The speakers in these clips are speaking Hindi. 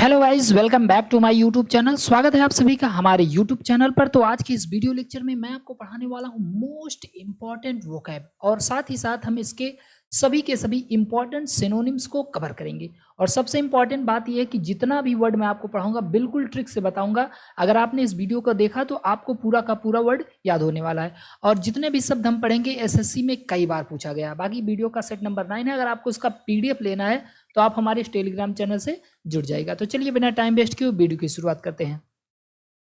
Hello guys, welcome back to my YouTube channel. स्वागत है आप सभी का हमारे यूट्यूब चैनल पर। तो आज की इस वीडियो लेक्चर में मैं आपको पढ़ाने वाला हूं मोस्ट इम्पॉर्टेंट वोकैब, और साथ ही साथ हम इसके सभी के सभी इम्पॉर्टेंट सिनोनिम्स को कवर करेंगे। और सबसे इम्पॉर्टेंट बात यह है कि जितना भी वर्ड मैं आपको पढ़ाऊंगा बिल्कुल ट्रिक से बताऊंगा। अगर आपने इस वीडियो को देखा तो आपको पूरा का पूरा वर्ड याद होने वाला है। और जितने भी शब्द हम पढ़ेंगे एसएससी में कई बार पूछा गया। बाकी वीडियो का सेट नंबर 9 है, अगर आपको इसका पीडीएफ लेना है तो आप हमारे इस टेलीग्राम चैनल से जुड़ जाएगा। तो चलिए बिना टाइम वेस्ट किए वीडियो की शुरुआत करते हैं।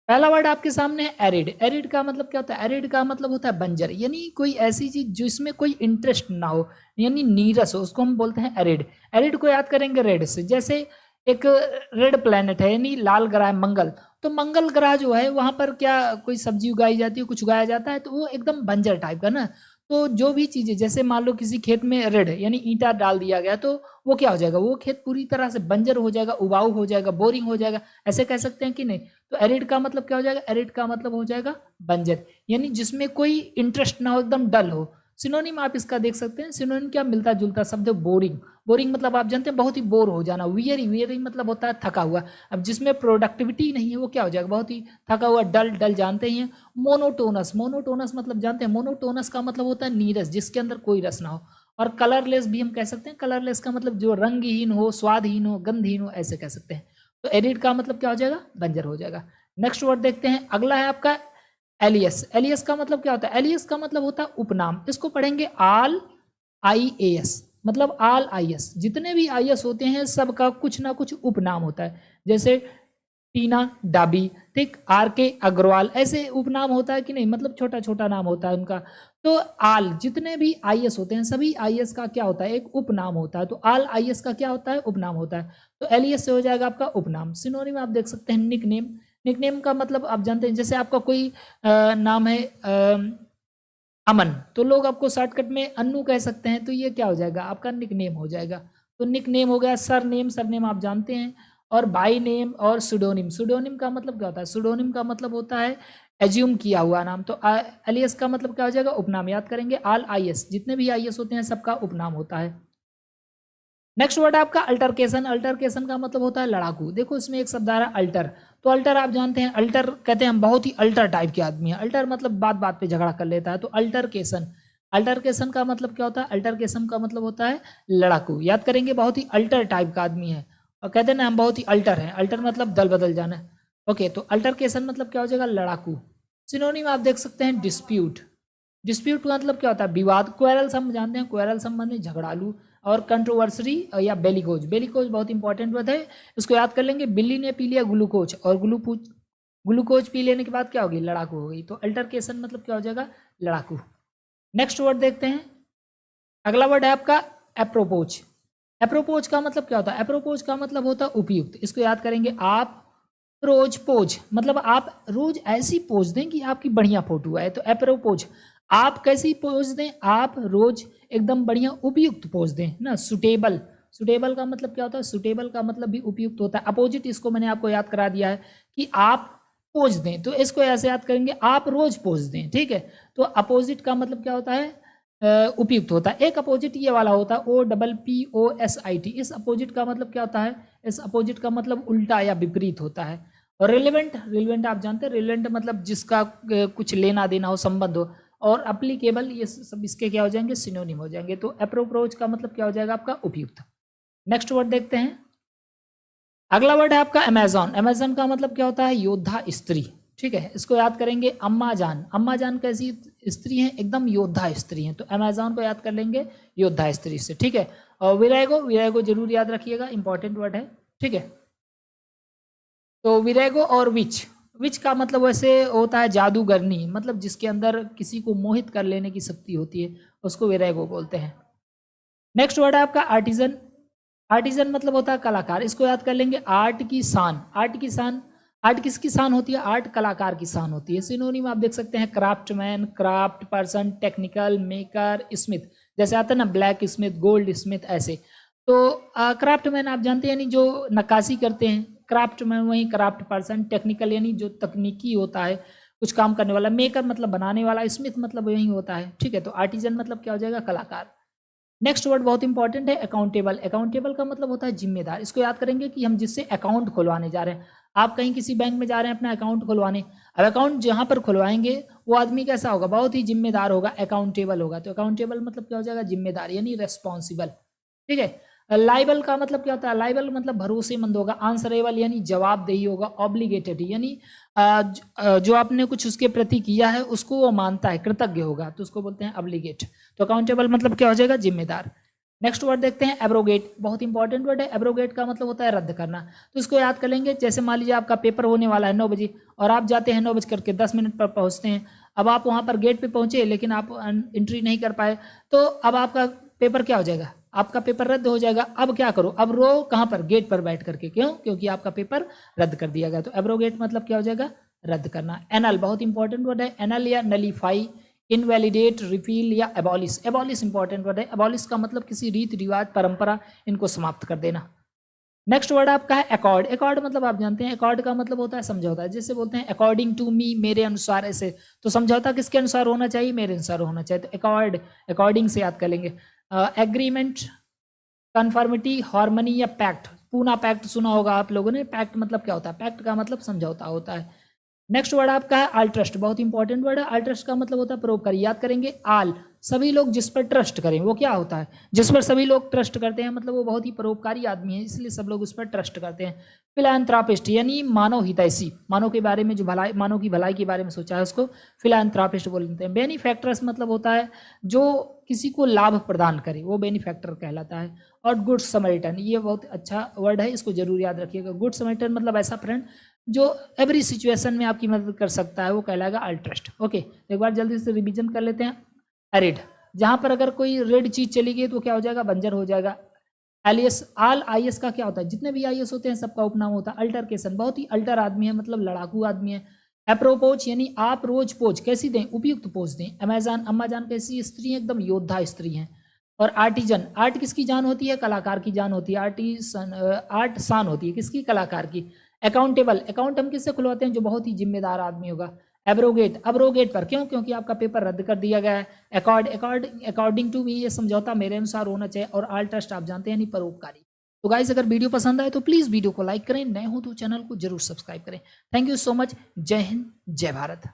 पहला वर्ड आपके सामने है एरिड। एरिड का मतलब क्या होता है? एरिड का मतलब होता है बंजर, यानी कोई ऐसी चीज जिसमें कोई इंटरेस्ट ना हो, यानी नीरस हो, उसको हम बोलते हैं एरिड। एरिड को याद करेंगे रेड से। जैसे एक रेड प्लेनेट है यानी लाल ग्रह है मंगल, तो मंगल ग्रह जो है वहां पर क्या कोई सब्जी उगाई जाती है, कुछ उगाया जाता है, तो वो एकदम बंजर टाइप का ना। तो जो भी चीजें, जैसे मान लो किसी खेत में रेड यानी ईंटा डाल दिया गया, तो वो क्या हो जाएगा? वो खेत पूरी तरह से बंजर हो जाएगा, उबाऊ हो जाएगा, बोरिंग हो जाएगा। ऐसे कह सकते हैं कि नहीं? तो एरिड का मतलब क्या हो जाएगा? एरिड का मतलब हो जाएगा बंजर, यानी जिसमें कोई इंटरेस्ट ना हो, एकदम डल हो। सिनोनिम आप इसका देख सकते हैं। सिनोनिम क्या मिलता जुलता शब्द है? बोरिंग। बोरिंग मतलब आप जानते हैं बहुत ही बोर हो जाना। वियरी, वियरी मतलब होता है थका हुआ। अब जिसमें प्रोडक्टिविटी नहीं है वो क्या हो जाएगा? बहुत ही थका हुआ, डल। डल जानते ही हैं। मोनोटोनस, मोनोटोनस मतलब जानते हैं? मोनोटोनस का मतलब होता है नीरस, जिसके अंदर कोई रस ना हो। और कलरलेस भी हम कह सकते हैं। कलरलेस का मतलब जो रंगहीन हो, स्वादहीन हो, गंधहीन हो, ऐसे कह सकते हैं। तो एरिड का मतलब क्या हो जाएगा? बंजर हो जाएगा। नेक्स्ट वर्ड देखते हैं। अगला है आपका एलियस। एलियस का मतलब क्या होता है? एलियस का मतलब होता है उपनाम। इसको पढ़ेंगे आल आई ए एस, मतलब आल आई एस। जितने भी आई एस होते हैं सबका कुछ ना कुछ उपनाम होता है। जैसे टीना डाबी, ठीक, आर के अग्रवाल, ऐसे उपनाम होता है कि नहीं? मतलब छोटा छोटा नाम होता है उनका। तो आल, जितने भी आईएएस होते हैं सभी आईएएस का क्या होता है? एक उपनाम होता है। तो आल आईएएस का क्या होता है? उपनाम होता है। तो एलियस से हो जाएगा आपका उपनाम। सिनोनिम आप देख सकते हैं निकनेम। निकनेम का मतलब आप जानते हैं, जैसे आपका कोई नाम है अमन, तो लोग आपको शॉर्टकट में अन्नू कह सकते हैं, तो ये क्या हो जाएगा? आपका निकनेम हो जाएगा। तो निकनेम हो गया। सरनेम, सरनेम आप जानते हैं। और बाई नेम और सुडोनिम। सुडोनिम का मतलब क्या होता है? सुडोनिम का मतलब होता है एज्यूम किया हुआ नाम। तो एलियस का मतलब क्या हो जाएगा? उपनाम। याद करेंगे आल आईएस, जितने भी आईएस होते हैं सबका उपनाम होता है। नेक्स्ट वर्ड है आपका अल्टरकेशन। अल्टरकेशन का मतलब होता है लड़ाकू। देखो इसमें एक शब्द आ रहा है अल्टर। तो अल्टर आप जानते हैं, अल्टर कहते हैं हम बहुत ही अल्टर टाइप के आदमी हैं। अल्टर मतलब बात बात पे झगड़ा कर लेता है। तो अल्टरकेशन, अल्टरकेशन का मतलब क्या होता है? अल्टरकेशन का मतलब होता है लड़ाकू। याद करेंगे बहुत ही अल्टर टाइप का आदमी है, और कहते हैं ना हम बहुत ही अल्टर हैं। अल्टर मतलब दल बदल जाना। ओके, तो अल्टरकेशन मतलब क्या हो जाएगा? लड़ाकू। सिनोनिम आप देख सकते हैं डिस्प्यूट। डिस्प्यूट का मतलब क्या होता है? विवाद। क्वेरल्स हम जानते हैं, क्वेरल्स संबंधी झगड़ालू। और कंट्रोवर्सरी या बेलिकोज। बेलिकोज बहुत इंपॉर्टेंट वर्ड है, इसको याद कर लेंगे। बिल्ली ने पी लिया ग्लूकोज, और ग्लूकोज पी लेने के बाद क्या होगी? लड़ाकू हो गई। तो अल्टरकेशन मतलब क्या हो जाएगा? लड़ाकू। नेक्स्ट वर्ड देखते हैं। अगला वर्ड है आपका एप्रोपोच। एप्रोपोच का मतलब क्या होता है? एप्रोपोच का मतलब होता है उपयुक्त। इसको याद करेंगे आप। रोज पोज मतलब आप रोज ऐसी पोज दें कि आपकी बढ़िया फोटो आए, तो एप्रोपोज। आप कैसी पोज दें? आप रोज एकदम बढ़िया उपयुक्त पोज दें ना। सुटेबल, सुटेबल का मतलब क्या होता है? सुटेबल का मतलब भी उपयुक्त होता है। अपोजिट इसको मैंने आपको याद करा दिया है कि आप पोज दें, तो इसको ऐसे याद करेंगे आप रोज पोज दें, ठीक है। तो अपोजिट का मतलब क्या होता है? उपयुक्त होता है। एक अपोजिट ये वाला होता है OPPOSIT। इस अपोजिट का मतलब क्या होता है? इस अपोजिट का मतलब उल्टा या विपरीत होता है। और रिलेवेंट, रिलेवेंट आप जानते हैं, रिलेवेंट मतलब जिसका कुछ लेना देना हो, संबंध हो। और अप्लीकेबल, ये सब इसके क्या हो जाएंगे? सिनोनिम हो जाएंगे। तो अप्रोप्रोच का मतलब क्या हो जाएगा? आपका उपयुक्त। नेक्स्ट वर्ड देखते हैं। अगला वर्ड है आपका अमेजॉन। अमेजॉन का मतलब क्या होता है? योद्धा स्त्री, ठीक है। इसको याद करेंगे अम्मा जान। अम्मा जान कैसी स्त्री हैं? एकदम योद्धा स्त्री हैं। तो अमेजॉन को याद कर लेंगे योद्धा स्त्री से, ठीक है। और विरागो, विरागो जरूर याद रखिएगा, इंपॉर्टेंट वर्ड है, ठीक है। तो विरेगो और विच। विच का मतलब वैसे होता है जादूगरनी, मतलब जिसके अंदर किसी को मोहित कर लेने की शक्ति होती है, उसको विरेगो बोलते हैं। नेक्स्ट वर्ड है आपका आर्टिजन। आर्टिजन मतलब होता है कलाकार। इसको याद कर लेंगे आर्ट की शान। आर्ट की शान, आर्ट किसकी शान होती है? आर्ट कलाकार की शान होती है। सिनोनिम आप देख सकते हैं craftsman, craft person, technical, maker, Smith. जैसे आता है ना ब्लैक स्मिथ, गोल्ड स्मिथ, ऐसे। तो क्राफ्टमैन आप जानते हैं यानी जो नक्काशी करते हैं। क्राफ्टमैन वही क्राफ्ट पर्सन। टेक्निकल यानी जो तकनीकी होता है, कुछ काम करने वाला। मेकर मतलब बनाने वाला। स्मिथ मतलब वही होता है, ठीक है। तो आर्टिजन मतलब क्या हो जाएगा? कलाकार। नेक्स्ट वर्ड बहुत इंपॉर्टेंट है, अकाउंटेबल। अकाउंटेबल का मतलब होता है जिम्मेदार। इसको याद करेंगे कि हम जिससे अकाउंट खुलवाने जा रहे हैं। आप कहीं किसी बैंक में जा रहे हैं अपना अकाउंट खुलवाने, अब अकाउंट जहाँ पर खुलवाएंगे वो आदमी कैसा होगा, बहुत ही जिम्मेदार होगा, अकाउंटेबल होगा। तो अकाउंटेबल मतलब क्या हो जाएगा, जिम्मेदार यानी रेस्पॉन्सिबल। ठीक है। लाइबल का मतलब क्या होता है, लाइबल मतलब भरोसेमंद होगा। आंसरेबल यानी जवाबदेही होगा। ऑब्लिगेटेड यानी जो आपने कुछ उसके प्रति किया है उसको वो मानता है, कृतज्ञ होगा, तो उसको बोलते हैं ऑब्लिगेट। तो अकाउंटेबल मतलब क्या हो जाएगा, जिम्मेदार। नेक्स्ट वर्ड देखते हैं, एब्रोगेट। बहुत इंपॉर्टेंट वर्ड है। एब्रोगेट का मतलब होता है रद्द करना। तो इसको याद कर लेंगे, जैसे मान लीजिए आपका पेपर होने वाला है 9 बजे और आप जाते हैं 9:10 पर पहुंचते हैं। अब आप वहां पर गेट पे पहुंचे लेकिन आप एंट्री नहीं कर पाए, तो अब आपका पेपर क्या हो जाएगा, आपका पेपर रद्द हो जाएगा। अब क्या करो, अब रो कहाँ पर, गेट पर बैठ करके। क्यों, क्योंकि आपका पेपर रद्द कर दिया गया। तो एब्रोगेट मतलब क्या हो जाएगा, रद्द करना। एनल बहुत इंपॉर्टेंट वर्ड है। एनल या नलीफाई, इनवैलिडेट, रिपील या एबॉलिश। एबॉलिश इंपॉर्टेंट वर्ड है। एबॉलिश का मतलब किसी रीति रिवाज, परंपरा, इनको समाप्त कर देना। नेक्स्ट वर्ड आपका है अकॉर्ड। अकॉर्ड मतलब आप जानते हैं, अकॉर्ड का मतलब होता है समझौता। जैसे बोलते हैं अकॉर्डिंग टू मी, मेरे अनुसार, ऐसे। तो समझौता किसके अनुसार होना चाहिए, मेरे अनुसार होना चाहिए। तो अकॉर्ड, अकॉर्डिंग से याद कर लेंगे। एग्रीमेंट, कन्फर्मिटी, हार्मनी या पैक्ट। पूना पैक्ट सुना होगा आप लोगों ने। पैक्ट मतलब क्या होता है, पैक्ट का मतलब समझौता होता है। नेक्स्ट वर्ड आपका है आल ट्रस्ट। बहुत इंपॉर्टेंट वर्ड है। आल ट्रस्ट का मतलब होता है परोपकारी। याद करेंगे, आल सभी लोग जिस पर ट्रस्ट करें, वो क्या होता है, जिस पर सभी लोग ट्रस्ट करते हैं, मतलब वो बहुत ही परोपकारी आदमी है, इसलिए सब लोग उस पर ट्रस्ट करते हैं। फिलैंथ्रापिस्ट यानी मानव हितैषी, मानव के बारे में जो भलाई, मानव की भलाई के बारे में सोचा है उसको फिलैंथ्रापिस्ट बोलते हैं। बेनिफैक्टर्स मतलब होता है जो किसी को लाभ प्रदान करे, वो बेनिफैक्टर कहलाता है। और गुड समरिटन, ये बहुत अच्छा वर्ड है, इसको जरूर याद रखिएगा। गुड समरिटन मतलब ऐसा फ्रेंड जो एवरी सिचुएशन में आपकी मदद कर सकता है, वो कहलाएगा अल्ट्रस्ट। ओके, एक बार जल्दी से रिवीजन कर लेते हैं। एरिड, जहां पर अगर कोई रेड चीज चली गई तो क्या हो जाएगा, बंजर हो जाएगा। एलियस, आल आईएस का क्या होता है, जितने भी आईएस होते हैं सबका उपनाम होता है। अल्टरकेशन, बहुत ही अल्टर आदमी है, मतलब लड़ाकू आदमी है। अप्रोपोच यानी आप रोज पोच कैसी दें, उपयुक्त पोच दें। अमेजान, अम्मा जान कैसी स्त्री है, एकदम योद्धा स्त्री हैं। और आर्टिजन, आर्ट किसकी जान होती है, कलाकार की जान होती है। आर्टिसन, आर्ट शान होती है किसकी, कलाकार की। अकाउंटेबल, अकाउंट हम किससे खुलवाते हैं, जो बहुत ही जिम्मेदार आदमी होगा। एब्रोगेट, अब्रोगेट पर क्यों, क्योंकि आपका पेपर रद्द कर दिया गया है। अकॉर्डिंग टू मी, ये समझौता मेरे अनुसार होना चाहिए। और आल ट्रस्ट आप जानते हैं नहीं, परोपकारी। तो गाइस अगर वीडियो पसंद आए तो प्लीज वीडियो को लाइक करें, नए हो तो चैनल को जरूर सब्सक्राइब करें। Thank you so much. जय हिंद, जय भारत।